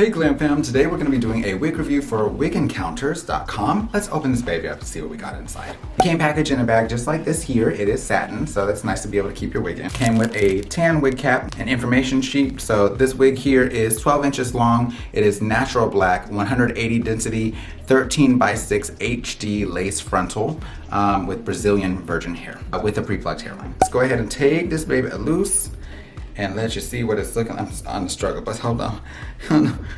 Hey GlamFam, today we're going to be doing a wig review for WigEncounters.com. Let's open this baby up to see what we got inside. It came packaged in a bag just like this here. It is satin, so that's nice to be able to keep your wig in. Came with a tan wig cap, an information sheet. So this wig here is 12 inches long. It is natural black, 180 density, 13x6 HD lace frontal with Brazilian virgin hair with a pre-plucked hairline. Let's go ahead and take this baby loose and let you see what it's looking like. I'm on the struggle, but hold on.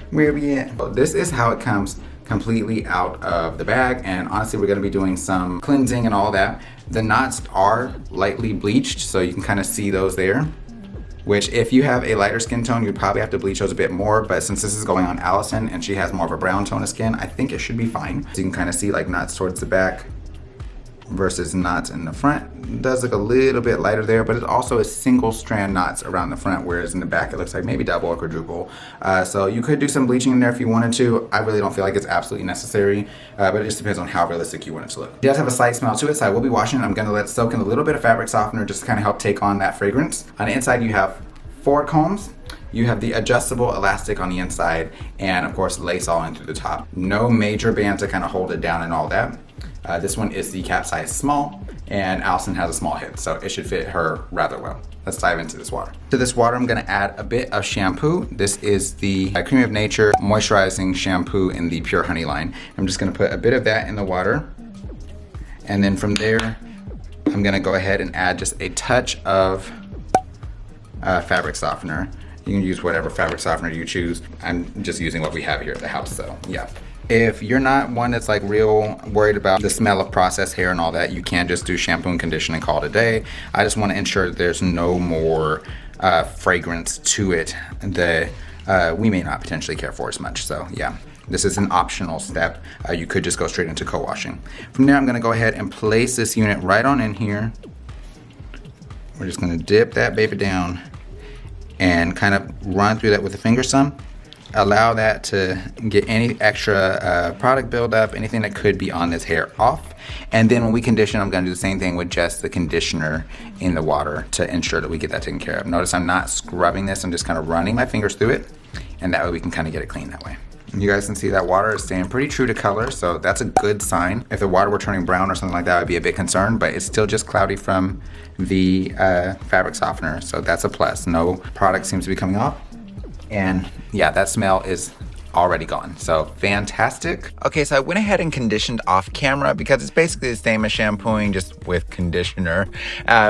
Where we at? So this is how it comes completely out of the bag, and honestly we're going to be doing some cleansing and all that. The knots are lightly bleached, so you can kind of see those there, which if you have a lighter skin tone you'd probably have to bleach those a bit more, but since this is going on Alison and she has more of a brown tone of skin, I think it should be fine. So you can kind of see like knots towards the back versus knots in the front. It does look a little bit lighter there, but it also is single strand knots around the front, whereas in the back it looks like maybe double or quadruple. So you could do some bleaching in there if you wanted to. I really don't feel like it's absolutely necessary, but it just depends on how realistic you want it to look. It does have a slight smell to it, so I will be washing it. I'm going to let it soak in a little bit of fabric softener just to kind of help take on that fragrance. On the inside you have 4 combs. You have the adjustable elastic on the inside, and of course lace all in through the top. No major band to kind of hold it down and all that. This one is the cap size small, and Alison has a small head, so it should fit her rather well. Let's dive into this water. To this water, I'm gonna add a bit of shampoo. This is the Cream of Nature moisturizing shampoo in the Pure Honey line. I'm just gonna put a bit of that in the water, and then from there, I'm gonna go ahead and add just a touch of fabric softener. You can use whatever fabric softener you choose. I'm just using what we have here at the house, so yeah. If you're not one that's like real worried about the smell of processed hair and all that, you can just do shampoo and condition and call it a day. I just want to ensure that there's no more fragrance to it that we may not potentially care for as much. So yeah, this is an optional step. You could just go straight into co-washing. From there, I'm gonna go ahead and place this unit right on in here. We're just gonna dip that baby down and kind of run through that with the finger some. Allow that to get any extra product buildup, anything that could be on this hair off. And then when we condition, I'm gonna do the same thing with just the conditioner in the water to ensure that we get that taken care of. Notice I'm not scrubbing this, I'm just kind of running my fingers through it, and that way we can kind of get it clean that way. You guys can see that water is staying pretty true to color, so that's a good sign. If the water were turning brown or something like that, I'd be a bit concerned, but it's still just cloudy from the fabric softener, so that's a plus. No product seems to be coming off. And yeah, that smell is already gone, so fantastic. Okay, so I went ahead and conditioned off camera because it's basically the same as shampooing, just with conditioner.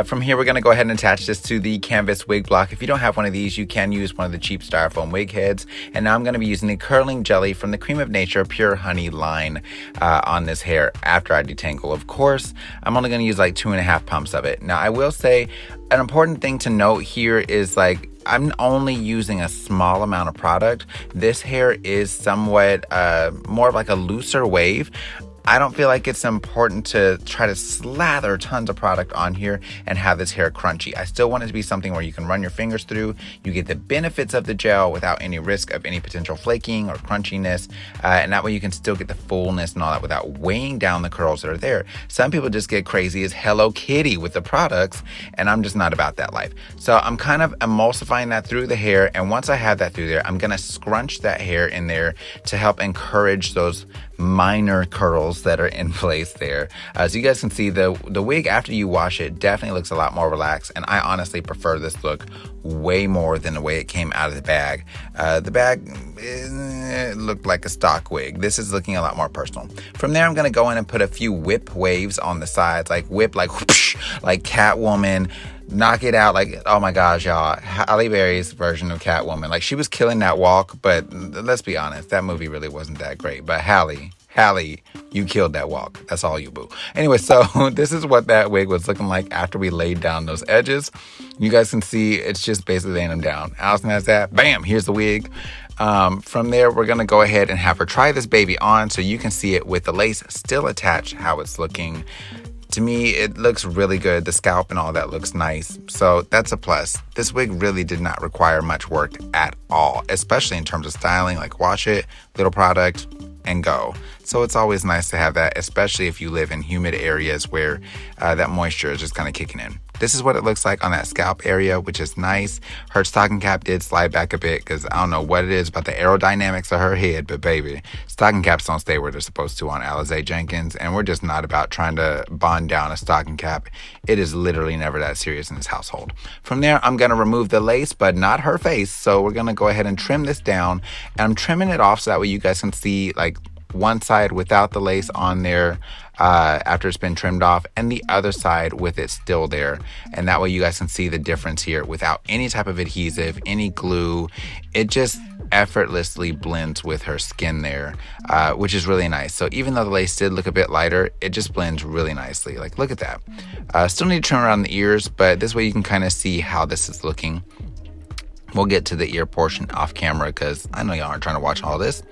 From here, we're gonna go ahead and attach this to the canvas wig block. If you don't have one of these, you can use one of the cheap styrofoam wig heads. And now I'm gonna be using the curling jelly from the Cream of Nature Pure Honey line on this hair after I detangle. Of course, I'm only gonna use like 2.5 pumps of it. Now, I will say an important thing to note here is like, I'm only using a small amount of product. This hair is somewhat more of like a looser wave. I don't feel like it's important to try to slather tons of product on here and have this hair crunchy. I still want it to be something where you can run your fingers through, you get the benefits of the gel without any risk of any potential flaking or crunchiness, and that way you can still get the fullness and all that without weighing down the curls that are there. Some people just get crazy as Hello Kitty with the products, and I'm just not about that life. So I'm kind of emulsifying that through the hair, and once I have that through there, I'm gonna scrunch that hair in there to help encourage those minor curls that are in place there. So you guys can see the wig after you wash it definitely looks a lot more relaxed, and I honestly prefer this look way more than the way it came out of the bag. The bag looked like a stock wig. This is looking a lot more personal. From there, I'm gonna go in and put a few whip waves on the sides, like whip, like whoosh, like Catwoman. Knock it out, like, oh my gosh, y'all. Halle Berry's version of Catwoman. Like, she was killing that walk, but let's be honest, that movie really wasn't that great. But Halle, you killed that walk. That's all you, boo. Anyway, so this is what that wig was looking like after we laid down those edges. You guys can see it's just basically laying them down. Alison has that. Bam, here's the wig. From there, we're gonna go ahead and have her try this baby on so you can see it with the lace still attached, how it's looking. To me, it looks really good. The scalp and all that looks nice. So that's a plus. This wig really did not require much work at all, especially in terms of styling, like wash it, little product, and go. So it's always nice to have that, especially if you live in humid areas where that moisture is just kind of kicking in. This is what it looks like on that scalp area, which is nice. Her stocking cap did slide back a bit because I don't know what it is about the aerodynamics of her head, but baby, stocking caps don't stay where they're supposed to on Alize Jenkins, and we're just not about trying to bond down a stocking cap. It is literally never that serious in this household. From there, I'm going to remove the lace, but not her face, so we're going to go ahead and trim this down, and I'm trimming it off so that way you guys can see like one side without the lace on there after it's been trimmed off, and the other side with it still there, and that way you guys can see the difference here without any type of adhesive, any glue. It just effortlessly blends with her skin there, which is really nice. So even though the lace did look a bit lighter, it just blends really nicely. Like, look at that. Still need to trim around the ears, but this way you can kind of see how this is looking. We'll get to the ear portion off camera because I know y'all aren't trying to watch all this.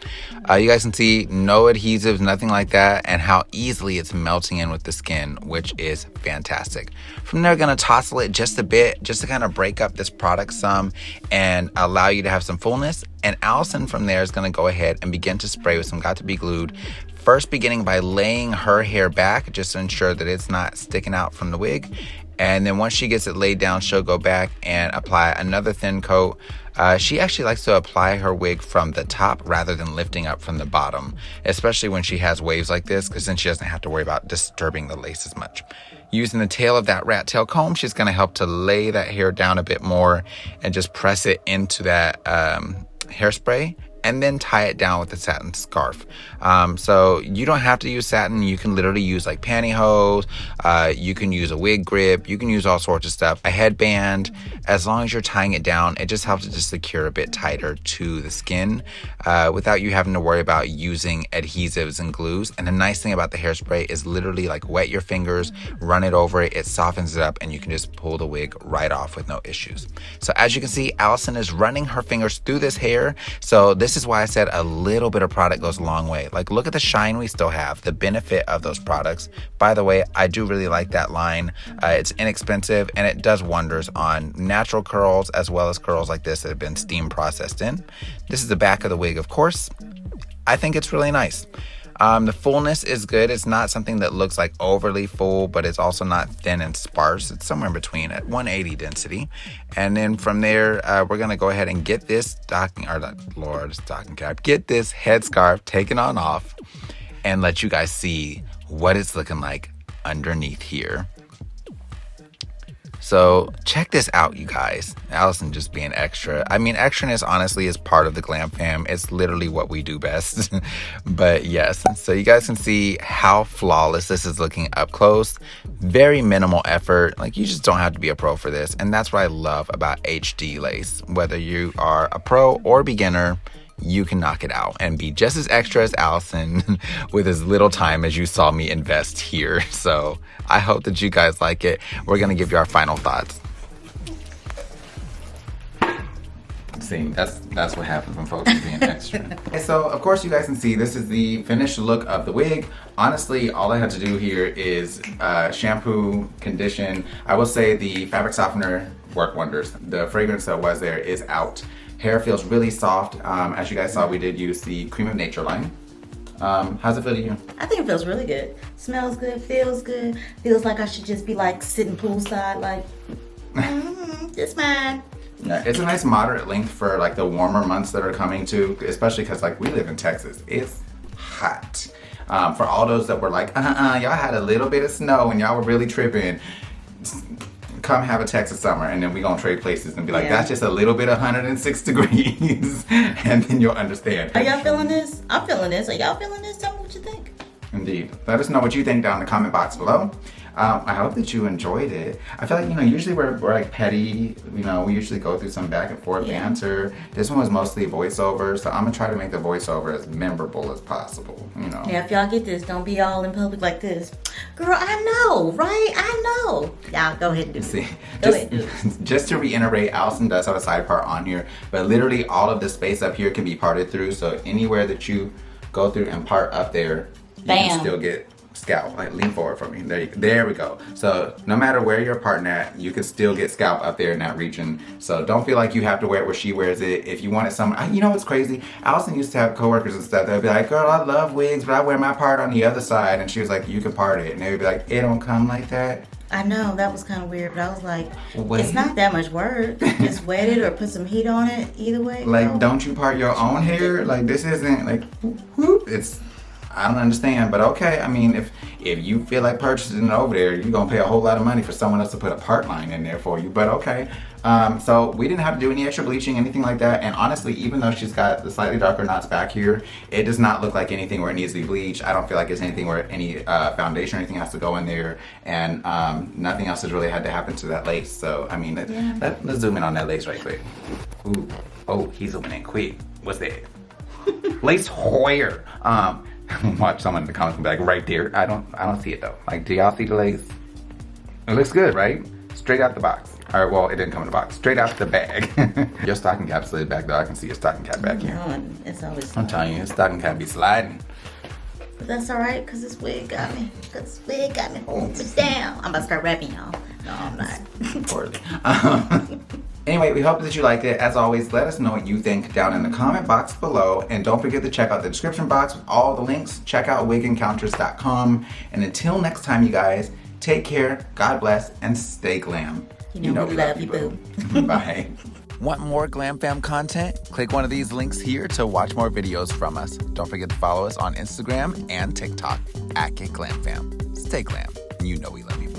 You guys can see no adhesives, nothing like that, and how easily it's melting in with the skin, which is fantastic. From there, going to tousle it just a bit, just to kind of break up this product some and allow you to have some fullness. And Alison from there is going to go ahead and begin to spray with some Got to Be Glued. First beginning by laying her hair back just to ensure that it's not sticking out from the wig. And then once she gets it laid down, she'll go back and apply another thin coat. She actually likes to apply her wig from the top rather than lifting up from the bottom, especially when she has waves like this, because then she doesn't have to worry about disturbing the lace as much. Using the tail of that rat tail comb, she's going to help to lay that hair down a bit more and just press it into that hairspray, and then tie it down with a satin scarf. So you don't have to use satin. You can literally use like pantyhose. You can use a wig grip. You can use all sorts of stuff. A headband. As long as you're tying it down, it just helps it to secure a bit tighter to the skin without you having to worry about using adhesives and glues. And the nice thing about the hairspray is literally like wet your fingers, run it over it, it softens it up, and you can just pull the wig right off with no issues. So as you can see, Alison is running her fingers through this hair. So this is why I said a little bit of product goes a long way. Like, look at the shine we still have, the benefit of those products. By the way, I do really like that line. It's inexpensive and it does wonders on natural curls as well as curls like this that have been steam processed in. This is the back of the wig, of course. I think it's really nice. The fullness is good. It's not something that looks like overly full, but it's also not thin and sparse. It's somewhere in between at 180 density. And then from there, we're going to go ahead and get this stocking cap, get this headscarf taken on off and let you guys see what it's looking like underneath here. So check this out, you guys. Alison just being extra. I mean, extraness honestly is part of the Glam fam. It's literally what we do best. But yes, so you guys can see how flawless this is looking up close. Very minimal effort. Like, you just don't have to be a pro for this. And that's what I love about HD lace. Whether you are a pro or beginner, you can knock it out and be just as extra as Alison with as little time as you saw me invest here. So I hope that you guys like it. We're going to give you our final thoughts. See, that's what happens when folks are being extra. Okay, so of course you guys can see this is the finished look of the wig. Honestly, all I had to do here is shampoo, condition. I will say the fabric softener worked wonders. The fragrance that was there is out. Hair feels really soft. As you guys saw, we did use the Cream of Nature line. How's it feel to you? I think it feels really good. Smells good, feels good. Feels like I should just be like sitting poolside, like, it's mine. Yeah, it's a nice moderate length for like the warmer months that are coming too, especially because like we live in Texas. It's hot. For all those that were like, y'all had a little bit of snow and y'all were really tripping. Come have a Texas summer and then we gonna trade places and be like, that's just a little bit of 106 degrees and then you'll understand. Are y'all feeling this? I'm feeling this. Are y'all feeling this? Tell me what you think. Indeed. Let us know what you think down in the comment box below. I hope that you enjoyed it. I feel like, usually we're like petty, we usually go through some back and forth banter. This one was mostly voiceover, so I'm gonna try to make the voiceover as memorable as possible, Yeah, if y'all get this, don't be all in public like this. Girl, I know, right? I know. Y'all go ahead and do it. See, go ahead and do it. Just to reiterate, Alison does have a side part on here, but literally all of the space up here can be parted through, so anywhere that you go through and part up there, you can still get scalp. Like, lean forward for me. There we go. So no matter where you're parting at, you can still get scalp up there in that region. So don't feel like you have to wear it where she wears it. If you want it somewhere, you know what's crazy? Alison used to have coworkers and stuff that would be like, girl, I love wigs, but I wear my part on the other side. And she was like, you can part it. And they would be like, it don't come like that. I know, that was kind of weird, but I was like, Wait. it's not that much work. Just wet it or put some heat on it. Either way. Like, girl. don't you part your own hair? Like, this isn't like, whoop. It's, I don't understand, but okay. I mean, if you feel like purchasing it over there, you're gonna pay a whole lot of money for someone else to put a part line in there for you, but okay. So we didn't have to do any extra bleaching, anything like that. And honestly, even though she's got the slightly darker knots back here, it does not look like anything where it needs to be bleached. I don't feel like it's anything where any foundation or anything has to go in there. And nothing else has really had to happen to that lace. So, I mean, let's zoom in on that lace right quick. Ooh, oh, he's zooming in quick. What's that? Lace where? Watch someone in the comments be like, right there. I don't see it though. Like, do y'all see the lace? It looks good, right? Straight out the box. All right, well, it didn't come in the box. Straight out the bag. Your stocking cap slid back though. I can see your stocking cap back here. It's always I'm telling you, your stocking cap be sliding. But that's all right, because this wig got me. Because this wig got me holding me down. I'm about to start rapping, y'all. No, I'm not. Poorly. Anyway, we hope that you liked it. As always, let us know what you think down in the comment box below. And don't forget to check out the description box with all the links. Check out WigEncounters.com. And until next time, you guys, take care, God bless, and stay glam. You know we love you, boo. Bye. Want more GlamFam content? Click one of these links here to watch more videos from us. Don't forget to follow us on Instagram and TikTok @GetGlamFam. Stay glam. You know we love you.